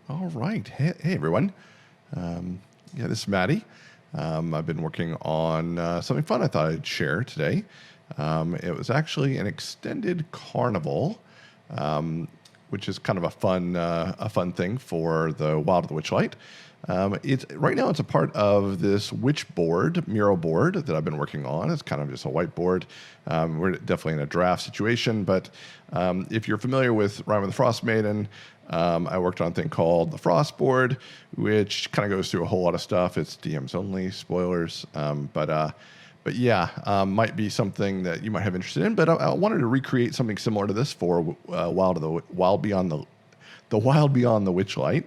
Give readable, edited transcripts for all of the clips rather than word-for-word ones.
All right. Hey everyone. This is Maddie. I've been working on something fun I thought I'd share today. It was actually an extended carnival, which is kind of a fun thing for the Wild of the Witchlight. It's right now. It's a part of this Witchboard mural board that I've been working on. It's kind of just a whiteboard. We're definitely in a draft situation, but if you're familiar with Rime of the Frost Maiden, I worked on a thing called the Frost Board, which kind of goes through a whole lot of stuff. It's DMs only, spoilers, but yeah, might be something that you might have interest in. But I wanted to recreate something similar to this for Wild Beyond the Wild Beyond the Witchlight.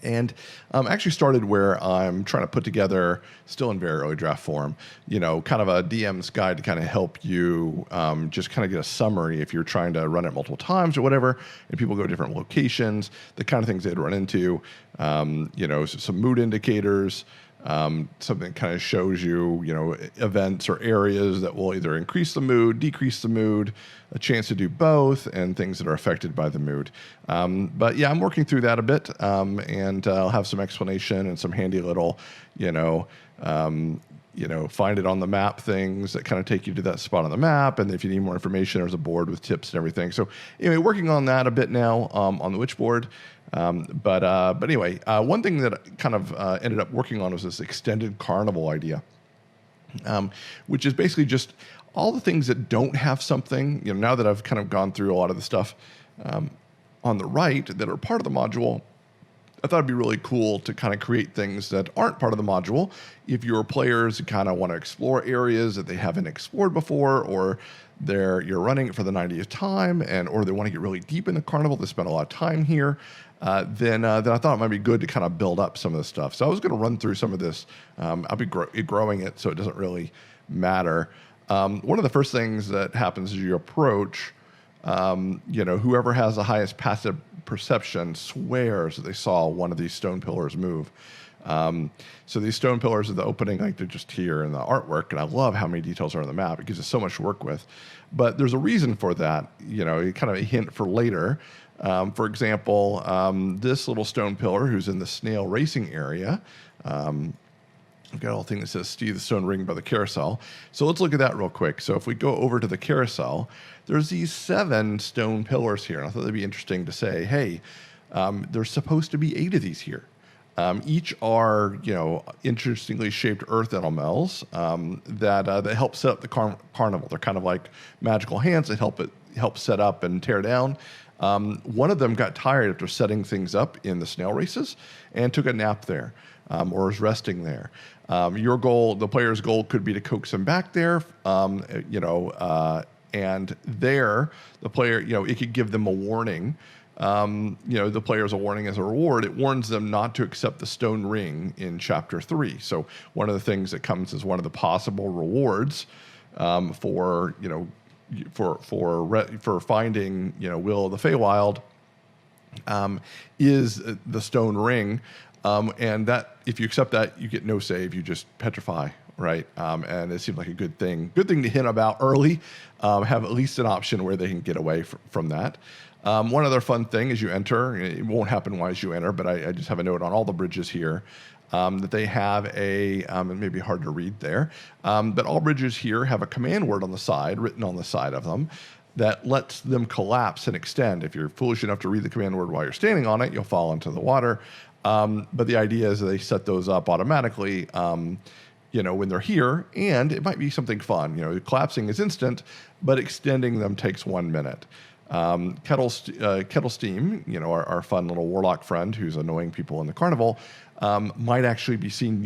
And actually started where I'm trying to put together, still in very early draft form, kind of a DM's guide to kind of help you just kind of get a summary if you're trying to run it multiple times or whatever, and people go to different locations, the kind of things they'd run into, some mood indicators, something that kind of shows you, events or areas that will either increase the mood, decrease the mood, a chance to do both, and things that are affected by the mood. But yeah, I'm working through that a bit, and I'll have some explanation and some handy little, find it on the map things that kind of take you to that spot on the map. And if you need more information, there's a board with tips and everything. So anyway, working on that a bit now on the Witchboard. But anyway, one thing that kind of ended up working on was this extended carnival idea, which is basically just all the things that don't have something. Now that I've kind of gone through a lot of the stuff on the right that are part of the module, I thought it'd be really cool to kind of create things that aren't part of the module. If your players kind of want to explore areas that they haven't explored before, or you're running it for the 90th time, or they want to get really deep in the carnival, they spend a lot of time here, then I thought it might be good to kind of build up some of this stuff. So I was going to run through some of this. I'll be growing it, so it doesn't really matter. One of the first things that happens as you approach, whoever has the highest passive perception swears that they saw one of these stone pillars move. So these stone pillars are the opening, like they're just here in the artwork, and I love how many details are on the map. It gives us so much to work with. But there's a reason for that, kind of a hint for later. For example, this little stone pillar who's in the snail racing area, I've got a little thing that says Steve the Stone Ring by the Carousel. So let's look at that real quick. So if we go over to the Carousel, there's these 7 stone pillars here. And I thought it'd be interesting to say, hey, there's supposed to be 8 of these here. Each are, interestingly shaped earth elements that help set up the carnival. They're kind of like magical hands that help set up and tear down. One of them got tired after setting things up in the snail races and took a nap there, or is resting there. Your goal, the player's goal, could be to coax him back there, and there, the player, it could give them a warning. The player's a warning as a reward. It warns them not to accept the stone ring in Chapter 3. So one of the things that comes as one of the possible rewards for finding, Will of the Feywild is the stone ring. And that, if you accept that, you get no save. You just petrify, right? And it seemed like a good thing to hint about early. Have at least an option where they can get away from that. One other fun thing as you enter, it won't happen as you enter, but I just have a note on all the bridges here that they have it may be hard to read there, but all bridges here have a command word on the side, written on the side of them, that lets them collapse and extend. If you're foolish enough to read the command word while you're standing on it, you'll fall into the water. But the idea is that they set those up automatically, when they're here, and it might be something fun. Collapsing is instant, but extending them takes 1 minute. Kettle Steam, our fun little warlock friend who's annoying people in the carnival, might actually be seen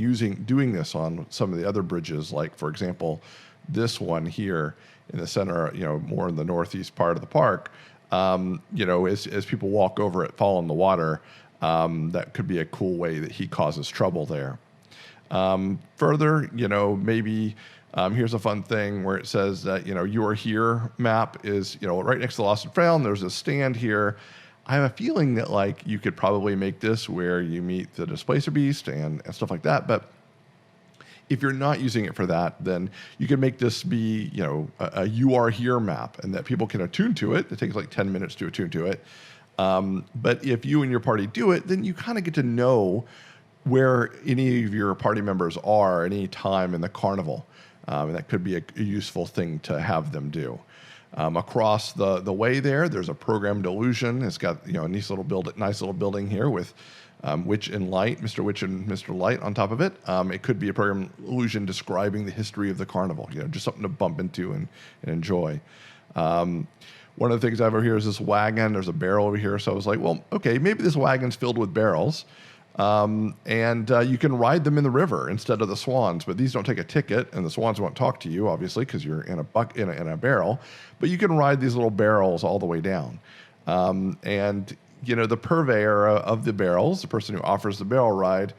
doing this on some of the other bridges, like, for example, this one here in the center, more in the northeast part of the park. As people walk over it, fall in the water, that could be a cool way that he causes trouble there. Further, maybe here's a fun thing where it says that, you are here map is, right next to the Lost and Found. There's a stand here. I have a feeling that you could probably make this where you meet the Displacer Beast and stuff like that. But if you're not using it for that, then you can make this be, a you are here map, and that people can attune to it. It takes 10 minutes to attune to it. But if you and your party do it, then you kind of get to know where any of your party members are any time in the carnival. And that could be a useful thing to have them do. Across the way there's a programmed illusion. It's got a nice little building here with Witch and Light, Mr. Witch and Mr. Light on top of it. It could be a programmed illusion describing the history of the carnival. Just something to bump into and enjoy. One of the things I have over here is this wagon. There's a barrel over here, so I was like, well, okay, maybe this wagon's filled with barrels. And you can ride them in the river instead of the swans, but these don't take a ticket, and the swans won't talk to you, obviously, because you're in a barrel. But you can ride these little barrels all the way down. And the purveyor of the barrels, the person who offers the barrel ride,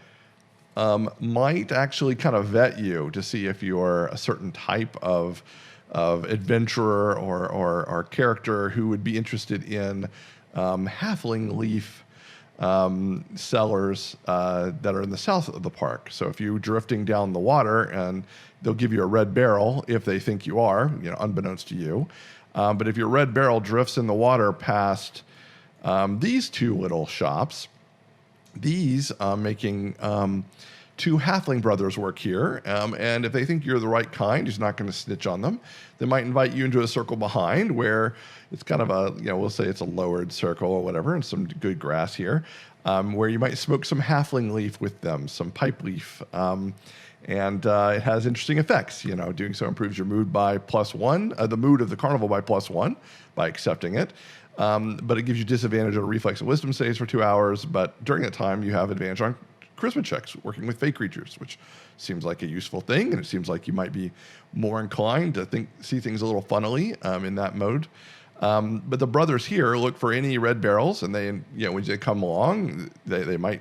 might actually kind of vet you to see if you're a certain type of adventurer or character who would be interested in halfling leaf sellers that are in the south of the park. So if you're drifting down the water, and they'll give you a red barrel if they think you are, unbeknownst to you. But if your red barrel drifts in the water past these two little shops, these making two halfling brothers work here, and if they think you're the right kind, who's not going to snitch on them, they might invite you into a circle behind where it's kind of we'll say it's a lowered circle or whatever, and some good grass here, where you might smoke some halfling leaf with them, some pipe leaf, and it has interesting effects. Doing so improves your mood by +1, the mood of the carnival by +1 by accepting it. But it gives you disadvantage on reflex and wisdom saves for 2 hours, but during that time you have advantage on charisma checks working with fey creatures, which seems like a useful thing, and it seems like you might be more inclined to see things a little funnily in that mode. But the brothers here look for any red barrels, and they, when they come along, they might,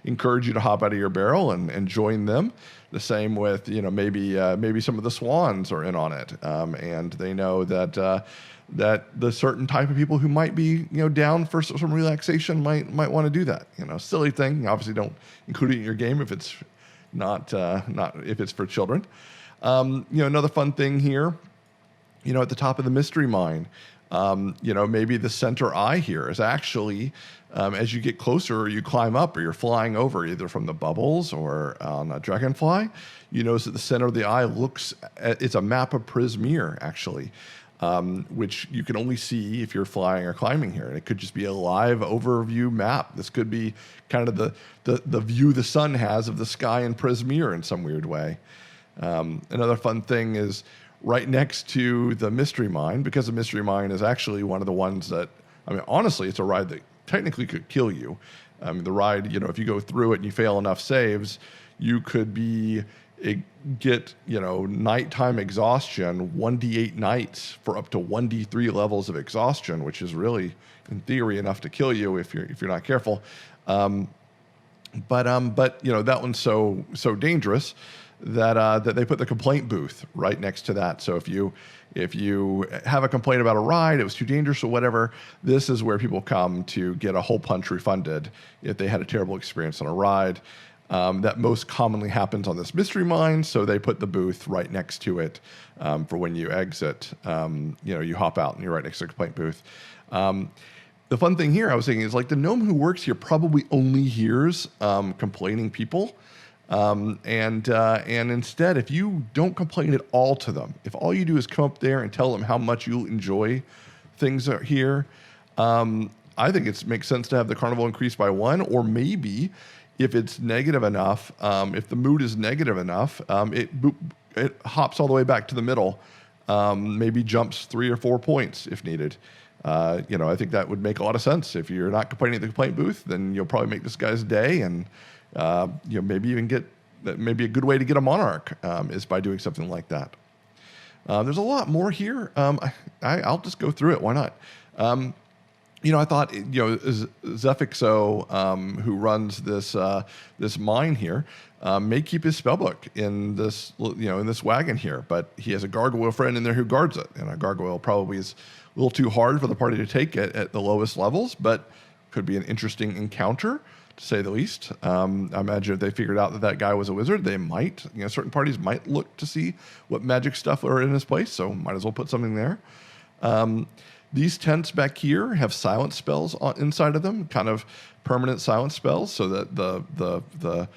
encourage you to hop out of your barrel and join them. The same with, maybe some of the swans are in on it, and they know that the certain type of people who might be, down for some relaxation might want to do that. Silly thing. Obviously, don't include it in your game if it's not if it's for children. Another fun thing here, at the top of the mystery mine, maybe the center eye here is actually, as you get closer, or you climb up, or you're flying over, either from the bubbles or on a dragonfly, you notice that the center of the eye it's a map of Prismere, actually. Which you can only see if you're flying or climbing here. And it could just be a live overview map. This could be kind of the view the sun has of the sky in Prismere in some weird way. Another fun thing is right next to the Mystery Mine, because the Mystery Mine is actually one of the ones that, honestly, it's a ride that technically could kill you. The ride, if you go through it and you fail enough saves, you could get nighttime exhaustion, 1d8 nights for up to 1d3 levels of exhaustion, which is really, in theory, enough to kill you if you're not careful. But that one's so dangerous that they put the complaint booth right next to that. So if you have a complaint about a ride, it was too dangerous or whatever, this is where people come to get a hole punch refunded if they had a terrible experience on a ride. That most commonly happens on this mystery mine, so they put the booth right next to it for when you exit. You hop out and you're right next to the complaint booth. The fun thing here, I was thinking, is like the gnome who works here probably only hears complaining people, and instead, if you don't complain at all to them, if all you do is come up there and tell them how much you enjoy things here, I think it makes sense to have the carnival increase by 1, or maybe, if it's negative enough, if the mood is negative enough, it hops all the way back to the middle, maybe jumps 3 or 4 points if needed. I think that would make a lot of sense. If you're not complaining at the complaint booth, then you'll probably make this guy's day, and maybe even get maybe a good way to get a monarch is by doing something like that. There's a lot more here. I'll just go through it. Why not? I thought, Zefixo, who runs this mine here, may keep his spellbook in this wagon here, but he has a gargoyle friend in there who guards it, and a gargoyle probably is a little too hard for the party to take at the lowest levels, but could be an interesting encounter, to say the least. I imagine if they figured out that guy was a wizard, they might, certain parties might look to see what magic stuff are in his place, so might as well put something there. These tents back here have silence spells inside of them, kind of permanent silence spells, so that the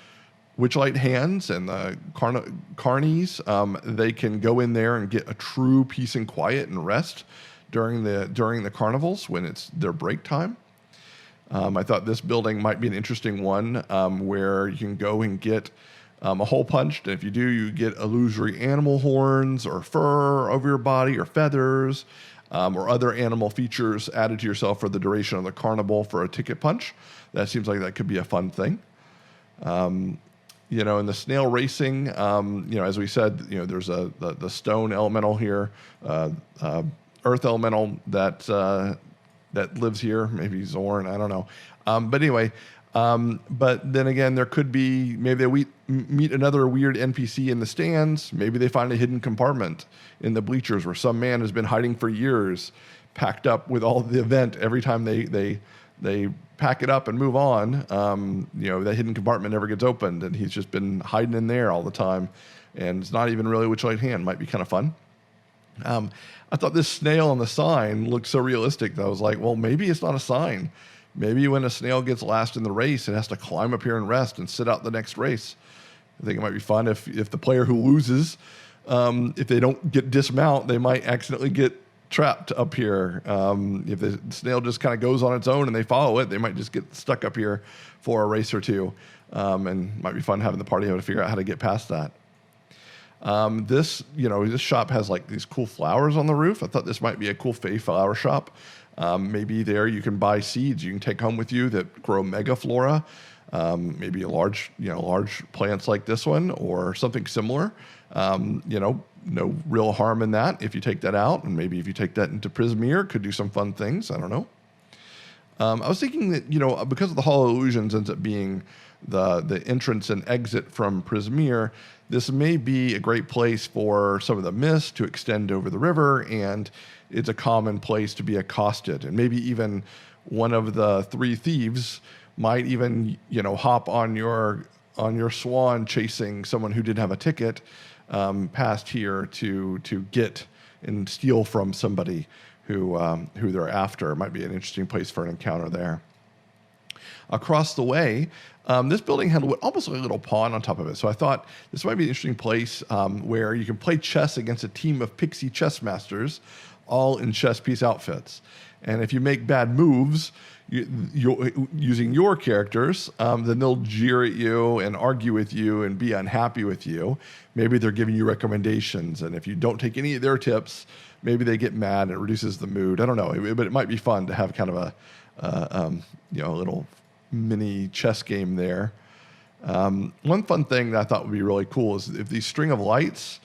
Witchlight hands and the carnies, they can go in there and get a true peace and quiet and rest during the carnivals when it's their break time. I thought this building might be an interesting one, where you can go and get a hole punched, and if you do, you get illusory animal horns or fur over your body or feathers, or other animal features added to yourself for the duration of the carnival for a ticket punch. That seems like that could be a fun thing. In the snail racing, as we said, there's the stone elemental here, earth elemental that lives here, maybe Zorn, I don't know. But anyway, but then again, there could be, maybe they meet another weird NPC in the stands. Maybe they find a hidden compartment in the bleachers where some man has been hiding for years, packed up with all the event. Every time they pack it up and move on, that hidden compartment never gets opened, and he's just been hiding in there all the time. And it's not even really Witchlight hand. Might be kind of fun. I thought this snail on the sign looked so realistic that I was like, well, maybe it's not a sign. Maybe when a snail gets last in the race, it has to climb up here and rest and sit out the next race. I think it might be fun if the player who loses, if they don't get dismount, they might accidentally get trapped up here. If the snail just kind of goes on its own and they follow it, they might just get stuck up here for a race or two. And might be fun having the party to figure out how to get past that. This shop has like these cool flowers on the roof. I thought this might be a cool Fey flower shop. Maybe there you can buy seeds you can take home with you that grow mega flora. Maybe a large plants like this one or something similar. No real harm in that if you take that out, and maybe if you take that into Prismeer, could do some fun things. I don't know. I was thinking that because of the Hall of Illusions ends up being the entrance and exit from Prismeer, this may be a great place for some of the mist to extend over the river, and it's a common place to be accosted. And maybe even one of the three thieves might even hop on your swan chasing someone who didn't have a ticket past here to get and steal from somebody who they're after. It might be an interesting place for an encounter there. Across the way, this building had almost like a little pond on top of it. So I thought this might be an interesting place where you can play chess against a team of pixie chess masters, all in chess piece outfits. And if you make bad moves using your characters, then they'll jeer at you and argue with you and be unhappy with you. Maybe they're giving you recommendations. And if you don't take any of their tips, maybe they get mad and it reduces the mood. I don't know, but it might be fun to have kind of a little mini chess game there. One fun thing that I thought would be really cool is if these string of lights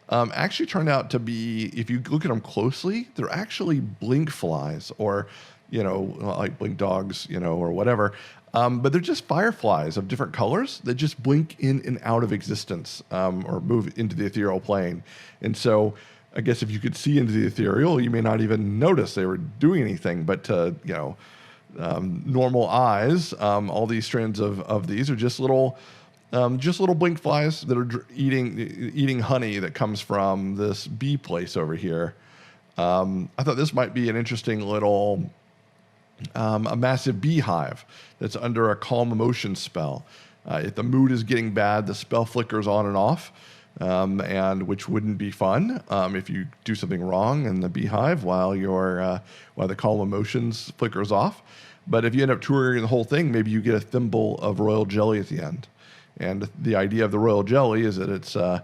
actually turned out to be, if you look at them closely, they're actually blink flies or, like blink dogs, or whatever. But they're just fireflies of different colors that just blink in and out of existence or move into the ethereal plane. And so I guess if you could see into the ethereal, you may not even notice they were doing anything, but normal eyes, all these strands of these are just little blink flies that are eating honey that comes from this bee place over here. I thought this might be an interesting little, a massive beehive that's under a calm emotion spell. If the mood is getting bad, the spell flickers on and off, and which wouldn't be fun if you do something wrong in the beehive while the calm emotions flickers off. But if you end up touring the whole thing, maybe you get a thimble of royal jelly at the end. And the idea of the royal jelly is that it's a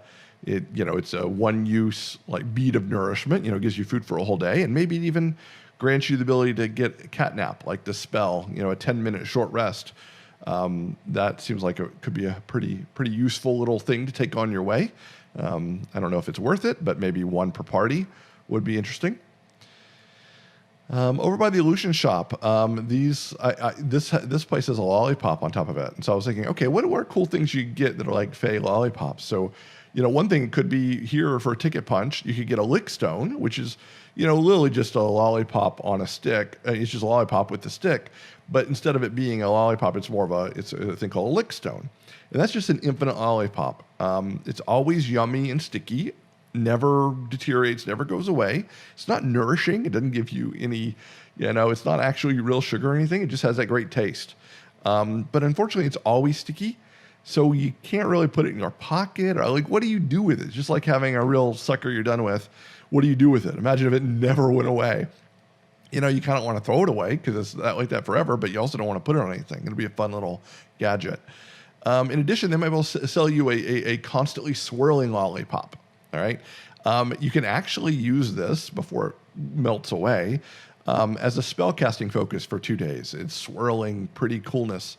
one-use like bead of nourishment. Gives you food for a whole day, and maybe it even grants you the ability to get a cat nap, like the spell. A 10-minute short rest. That seems like it could be a pretty useful little thing to take on your way. I don't know if it's worth it, but maybe one per party would be interesting. Over by the illusion shop, this place has a lollipop on top of it. And so I was thinking, okay, what are cool things you get that are like Fey lollipops? So, one thing could be here for a ticket punch, you could get a lick stone, which is, literally just a lollipop on a stick. It's just a lollipop with the stick. But instead of it being a lollipop, it's a thing called a lick stone. And that's just an infinite lollipop. It's always yummy and sticky. never deteriorates, never goes away. It's not nourishing. It doesn't give you any, it's not actually real sugar or anything. It just has that great taste. But unfortunately, it's always sticky. So you can't really put it in your pocket, or like, what do you do with it? It's just like having a real sucker you're done with. What do you do with it? Imagine if it never went away. You kind of want to throw it away because it's like that forever, but you also don't want to put it on anything. It'll be a fun little gadget. In addition, they might be able to sell you a constantly swirling lollipop. All right. You can actually use this before it melts away as a spell casting focus for 2 days. It's swirling, pretty coolness.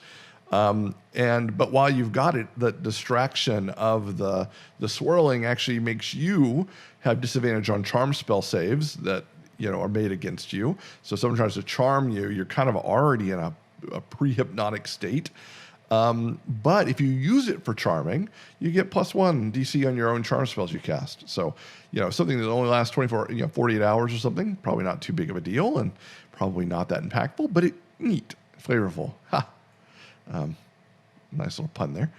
But while you've got it, the distraction of the swirling actually makes you have disadvantage on charm spell saves that are made against you. So if someone tries to charm you, you're kind of already in a pre-hypnotic state. But if you use it for charming, you get +1 DC on your own charm spells you cast. So something that only lasts 48 hours or something, probably not too big of a deal, and probably not that impactful, but neat, flavorful. Ha. Nice little pun there.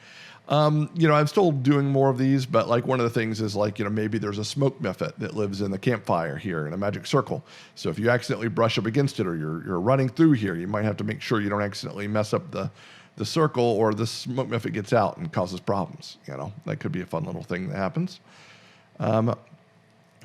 I'm still doing more of these, but like one of the things is like, maybe there's a smoke mephit that lives in the campfire here in a magic circle. So if you accidentally brush up against it, or you're running through here, you might have to make sure you don't accidentally mess up the circle, or the smoke mephit gets out and causes problems. That could be a fun little thing that happens.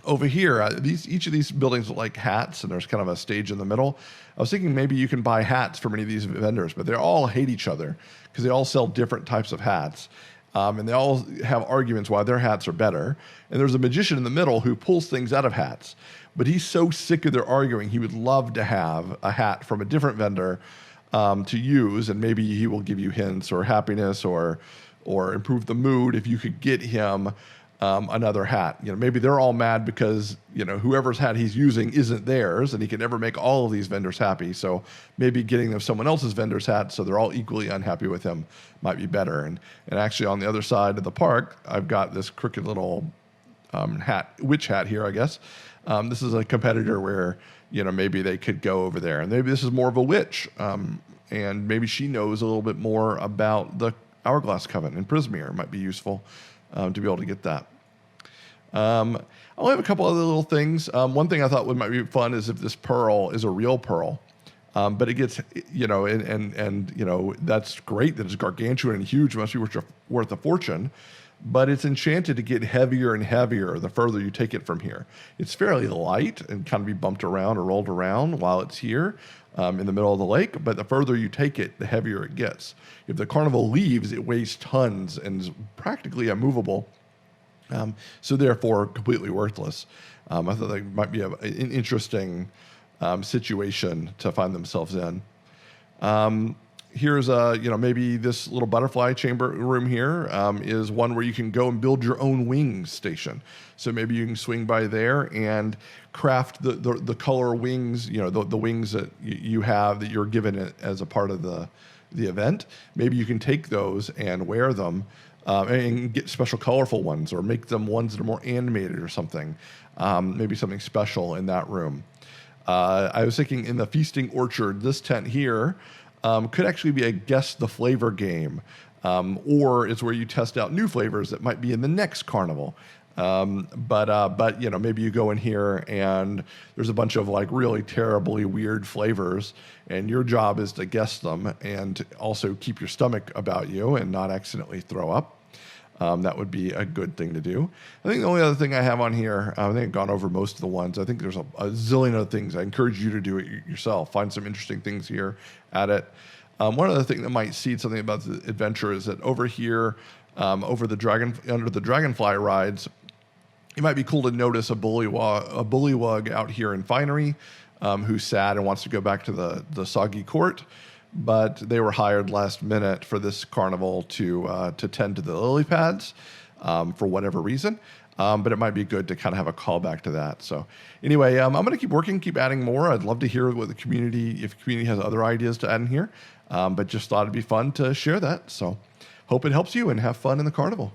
Over here, each of these buildings look like hats, and there's kind of a stage in the middle. I was thinking maybe you can buy hats from any of these vendors, but they all hate each other because they all sell different types of hats. And they all have arguments why their hats are better. And there's a magician in the middle who pulls things out of hats. But he's so sick of their arguing, he would love to have a hat from a different vendor to use. And maybe he will give you hints or happiness or improve the mood if you could get him another hat. Maybe they're all mad because whoever's hat he's using isn't theirs, and he can never make all of these vendors happy. So maybe getting them someone else's vendor's hat so they're all equally unhappy with him might be better. And actually on the other side of the park, I've got this crooked little witch hat here, I guess. This is a competitor where maybe they could go over there, and maybe this is more of a witch, and maybe she knows a little bit more about the Hourglass Coven and Prismere. It might be useful to be able to get that. I only have a couple other little things. One thing I thought might be fun is if this pearl is a real pearl, but it gets, that's great that it's gargantuan and huge, must be worth a fortune, but it's enchanted to get heavier and heavier the further you take it from here. It's fairly light and kind of be bumped around or rolled around while it's here in the middle of the lake, but the further you take it, the heavier it gets. If the Carnival leaves, it weighs tons and is practically immovable. So therefore completely worthless. I thought that might be an interesting situation to find themselves in. Here's maybe this little butterfly chamber room here is one where you can go and build your own wings station. So maybe you can swing by there and craft the color wings, the wings that you have that you're given as a part of the event. Maybe you can take those and wear them and get special colorful ones, or make them ones that are more animated or something. Maybe something special in that room. I was thinking in the Feasting Orchard, this tent here could actually be a guess the flavor game, or it's where you test out new flavors that might be in the next carnival. But maybe you go in here and there's a bunch of like really terribly weird flavors, and your job is to guess them and also keep your stomach about you and not accidentally throw up. That would be a good thing to do. I think the only other thing I have on here, I think I've gone over most of the ones. I think there's a zillion other things. I encourage you to do it yourself. Find some interesting things here at it. One other thing that might seed something about the adventure is that over here, under the Dragonfly rides, it might be cool to notice a bullywug out here in Finery who's sad and wants to go back to the Soggy Court, but they were hired last minute for this carnival to tend to the lily pads for whatever reason. But it might be good to kind of have a callback to that. So anyway, I'm going to keep working, keep adding more. I'd love to hear what if the community has other ideas to add in here. But just thought it'd be fun to share that. So hope it helps you and have fun in the carnival.